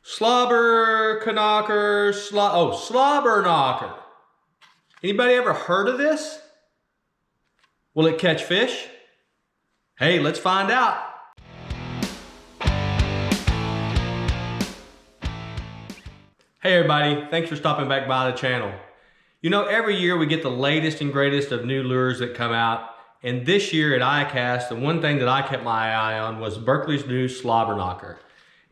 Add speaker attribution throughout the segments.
Speaker 1: Slobberknocker. Anybody ever heard of this? Will it catch fish? Hey, let's find out. Hey everybody, thanks for stopping back by the channel. You know, every year we get the latest and greatest of new lures that come out. And this year at ICAST, the one thing that I kept my eye on was Berkeley's new Slobberknocker.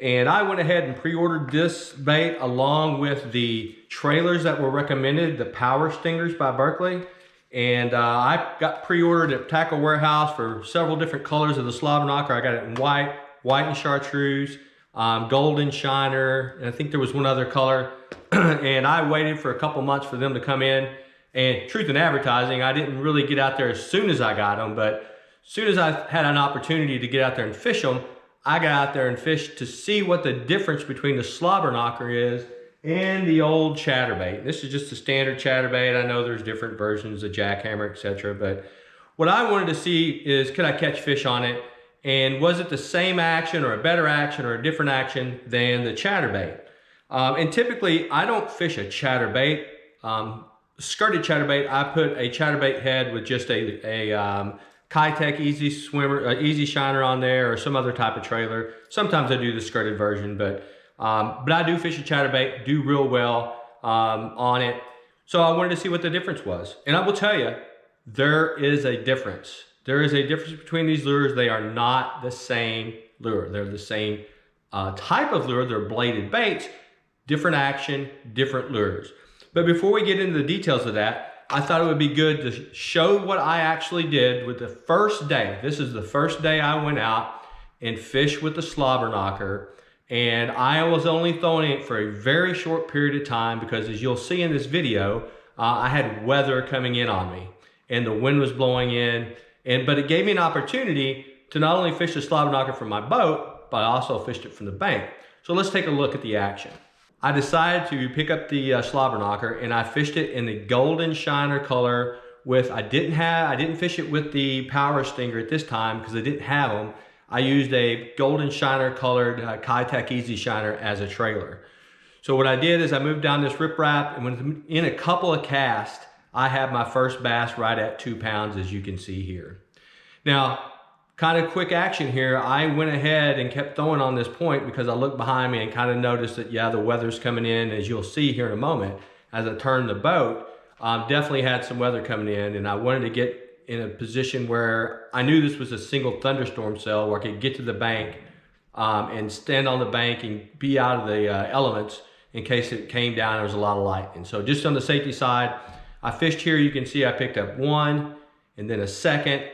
Speaker 1: And I went ahead and pre-ordered this bait along with the trailers that were recommended, the Power Stingers by Berkely. And I got pre-ordered at Tackle Warehouse for several different colors of the Slobberknocker. I got it in white and chartreuse, golden shiner, and I think there was one other color. And I waited for a couple months for them to come in. And truth in advertising, I didn't really get out there as soon as I got them, but as soon as I had an opportunity to get out there and fish them, I got out there and fished to see what the difference between the Slobberknocker is and the old Chatterbait. This is just a standard Chatterbait. I know there's different versions of jackhammer, etc. But what I wanted to see is, could I catch fish on it? And was it the same action or a better action or a different action than the Chatterbait? And typically, I don't fish a Chatterbait. Skirted Chatterbait, I put a Chatterbait head with just a Kitech Easy Swimmer, Easy Shiner on there, or some other type of trailer. Sometimes I do the skirted version, but I do fish a Chatterbait, do real well on it. So I wanted to see what the difference was. And I will tell you, there is a difference. There is a difference between these lures. They are not the same lure. They're the same type of lure. They're bladed baits, different action, different lures. But before we get into the details of that, I thought it would be good to show what I actually did with the first day. This is the first day I went out and fished with the Slobberknocker. And I was only throwing it for a very short period of time because, as you'll see in this video, I had weather coming in on me and the wind was blowing in. But it gave me an opportunity to not only fish the Slobberknocker from my boat, but I also fished it from the bank. So let's take a look at the action. I decided to pick up the Slobberknocker and I fished it in the golden shiner color with, I didn't fish it with the Power Stinger at this time because I didn't have them. I used a golden shiner colored Kitech Easy Shiner as a trailer. So what I did is I moved down this riprap, and in a couple of casts, I had my first bass right at 2 pounds, as you can see here. Now, kind of quick action here. I went ahead and kept throwing on this point because I looked behind me and kind of noticed that, yeah, the weather's coming in, as you'll see here in a moment. As I turned the boat, definitely had some weather coming in, and I wanted to get in a position where I knew this was a single thunderstorm cell where I could get to the bank and stand on the bank and be out of the elements in case it came down. There was a lot of light. And so just on the safety side, I fished here. You can see I picked up one and then a second,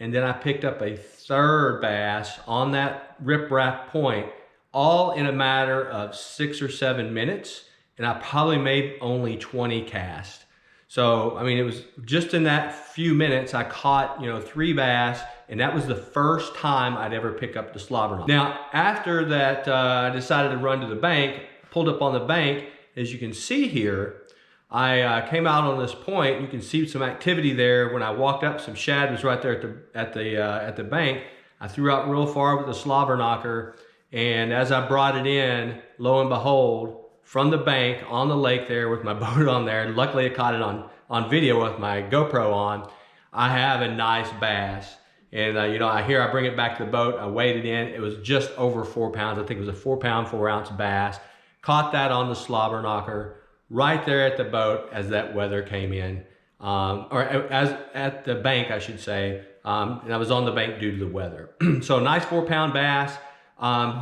Speaker 1: and then I picked up a third bass on that riprap point, all in a matter of 6 or 7 minutes. And I probably made only 20 casts. So, I mean, it was just in that few minutes, I caught, 3 bass, and that was the first time I'd ever pick up the Slobberknocker. Now, after that, I decided to run to the bank, pulled up on the bank. As you can see here, I came out on this point. You can see some activity there. When I walked up, some shad was right there at the bank. I threw out real far with the Slobberknocker, and as I brought it in, lo and behold, from the bank on the lake there with my boat on there, and luckily I caught it on video with my GoPro on, I have a nice bass. And I bring it back to the boat, I weighed it in, it was just over 4 pounds. I think it was a 4 pound, 4 ounce bass. Caught that on the Slobberknocker right there at the boat as that weather came in, or as at the bank, I should say. And I was on the bank due to the weather. So a nice 4 pound bass.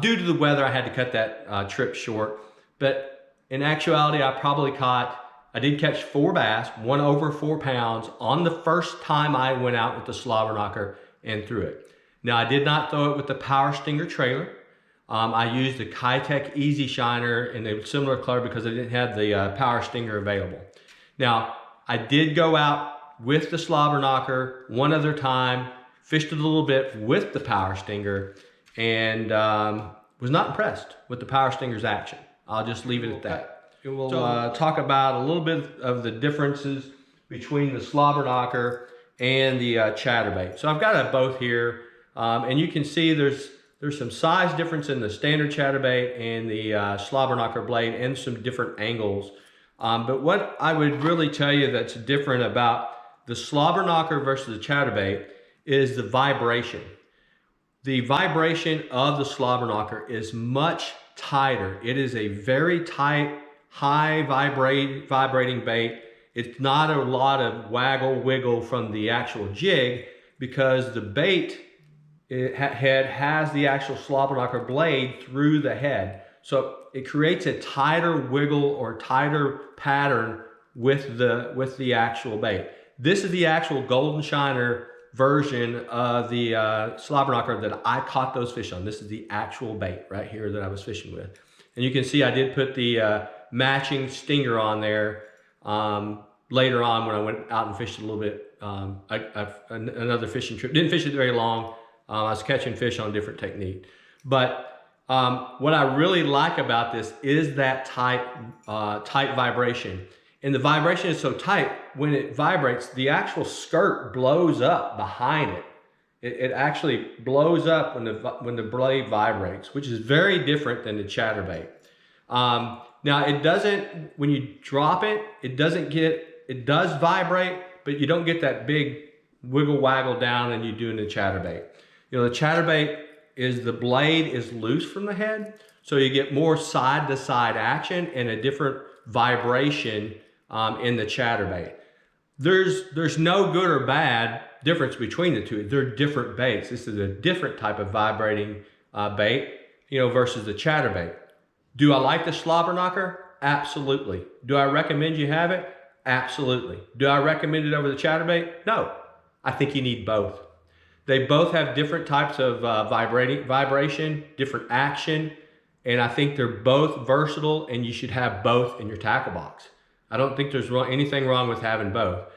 Speaker 1: Due to the weather, I had to cut that trip short. But in actuality, I did catch 4 bass, one over 4 pounds on the first time I went out with the Slobberknocker and threw it. Now, I did not throw it with the Power Stinger trailer. I used the Kitech Easy Shiner in a similar color because I didn't have the Power Stinger available. Now, I did go out with the Slobberknocker one other time, fished it a little bit with the Power Stinger, and was not impressed with the Power Stinger's action. I'll just leave it at that. We'll talk about a little bit of the differences between the Slobberknocker and the Chatterbait. So I've got both here, and you can see there's There's some size difference in the standard chatterbait and the Slobberknocker blade, and some different angles. But what I would really tell you that's different about the Slobberknocker versus the chatterbait is the vibration. The vibration of the Slobberknocker is much tighter. It is a very tight, high vibrating bait. It's not a lot of waggle wiggle from the actual jig, because the bait head has the actual Slobberknocker blade through the head. So it creates a tighter wiggle or tighter pattern with the actual bait. This is the actual golden shiner version of the Slobberknocker that I caught those fish on. This is the actual bait right here that I was fishing with. And you can see I did put the matching stinger on there later on when I went out and fished a little bit. Another fishing trip. Didn't fish it very long. I was catching fish on a different technique. But what I really like about this is that tight vibration. And the vibration is so tight, when it vibrates, the actual skirt blows up behind it. It actually blows up when the blade vibrates, which is very different than the chatterbait. Now it doesn't, when you drop it, it does vibrate, but you don't get that big wiggle waggle down than you do in the chatterbait. You know, the chatterbait is the blade is loose from the head, so you get more side to side action and a different vibration in the chatterbait. There's no good or bad difference between the two. They're different baits. This is a different type of vibrating bait, you know, versus the chatterbait. Do I like the Slobberknocker? Absolutely. Do I recommend you have it? Absolutely. Do I recommend it over the chatterbait? No. I think you need both. They both have different types of vibration, different action, and I think they're both versatile, and you should have both in your tackle box. I don't think there's anything wrong with having both.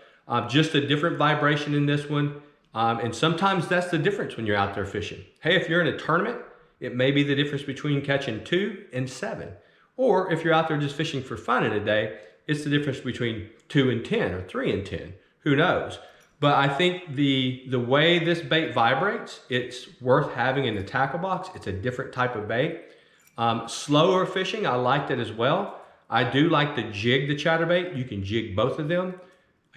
Speaker 1: Just a different vibration in this one, and sometimes that's the difference when you're out there fishing. Hey, if you're in a tournament, it may be the difference between catching 2 and 7. Or if you're out there just fishing for fun in a day, it's the difference between 2 and 10 or 3 and 10. Who knows? But I think the way this bait vibrates, it's worth having in the tackle box. It's a different type of bait. Slower fishing, I liked it as well. I do like the jig, the chatterbait. You can jig both of them.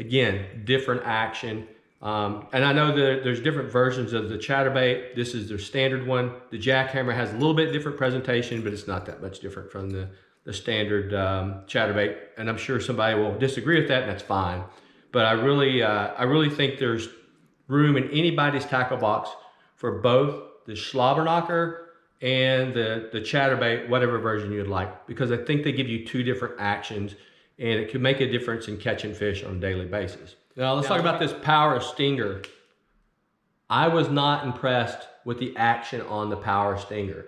Speaker 1: Again, different action. And I know that there's different versions of the chatterbait. This is their standard one. The jackhammer has a little bit different presentation, but it's not that much different from the standard chatterbait. And I'm sure somebody will disagree with that, and that's fine. But I really think there's room in anybody's tackle box for both the Slobberknocker and the chatterbait, whatever version you'd like, because I think they give you two different actions, and it could make a difference in catching fish on a daily basis. Now let's talk about this Power Stinger. I was not impressed with the action on the Power Stinger.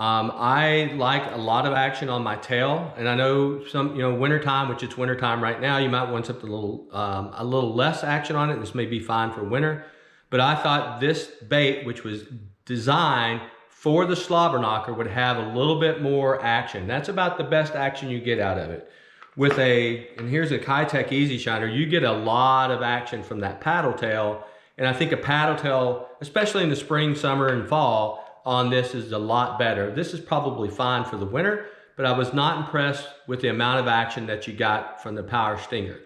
Speaker 1: I like a lot of action on my tail, and I know some, wintertime, which it's wintertime right now, you might want something a little less action on it. This may be fine for winter, but I thought this bait, which was designed for the Slobberknocker, would have a little bit more action. That's about the best action you get out of it. And here's a Kitech Easy Shiner, you get a lot of action from that paddle tail, and I think a paddle tail, especially in the spring, summer, and fall, on this is a lot better. This is probably fine for the winter, but I was not impressed with the amount of action that you got from the Power Stinger.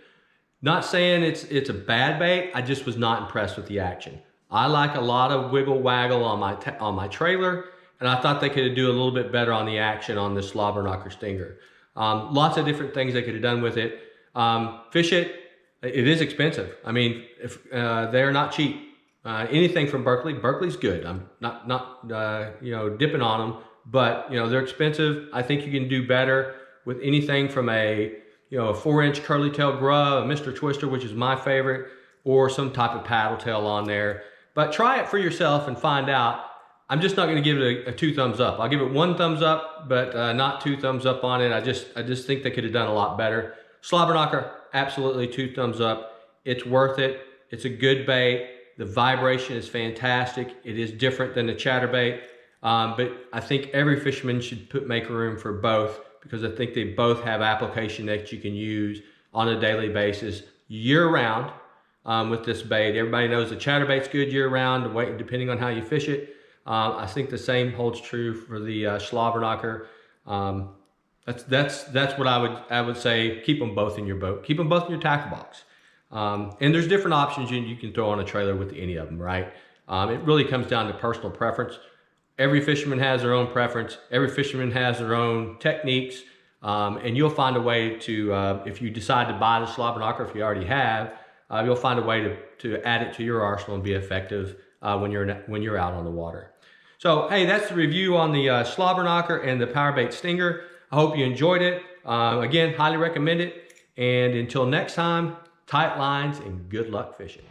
Speaker 1: Not saying it's a bad bait, I just was not impressed with the action. I like a lot of wiggle waggle on my trailer, and I thought they could do a little bit better on the action on this Slobberknocker Stinger. Lots of different things they could have done with it. Fish it. It is expensive. I mean, they're not cheap. Anything from Berkely, Berkeley's good. I'm not dipping on them, but they're expensive. I think you can do better with anything from a 4-inch curly tail grub, a Mr. Twister, which is my favorite, or some type of paddle tail on there. But try it for yourself and find out. I'm just not going to give it a 2 thumbs up. I'll give it 1 thumbs up, but not 2 thumbs up on it. I just think they could have done a lot better. Slobberknocker, absolutely 2 thumbs up. It's worth it. It's a good bait. The vibration is fantastic. It is different than the chatterbait, but I think every fisherman should make room for both, because I think they both have application that you can use on a daily basis year round with this bait. Everybody knows the chatterbait's good year round, depending on how you fish it. I think the same holds true for the Slobberknocker. That's what I would say. Keep them both in your boat. Keep them both in your tackle box. And there's different options you can throw on a trailer with any of them, right? It really comes down to personal preference. Every fisherman has their own preference. Every fisherman has their own techniques. And you'll find a way to, if you decide to buy the Slobberknocker, if you already have, you'll find a way to add it to your arsenal and be effective when you're out on the water. So, hey, that's the review on the Slobberknocker and the Powerbait Stinger. I hope you enjoyed it. Again, highly recommend it. And until next time, tight lines and good luck fishing.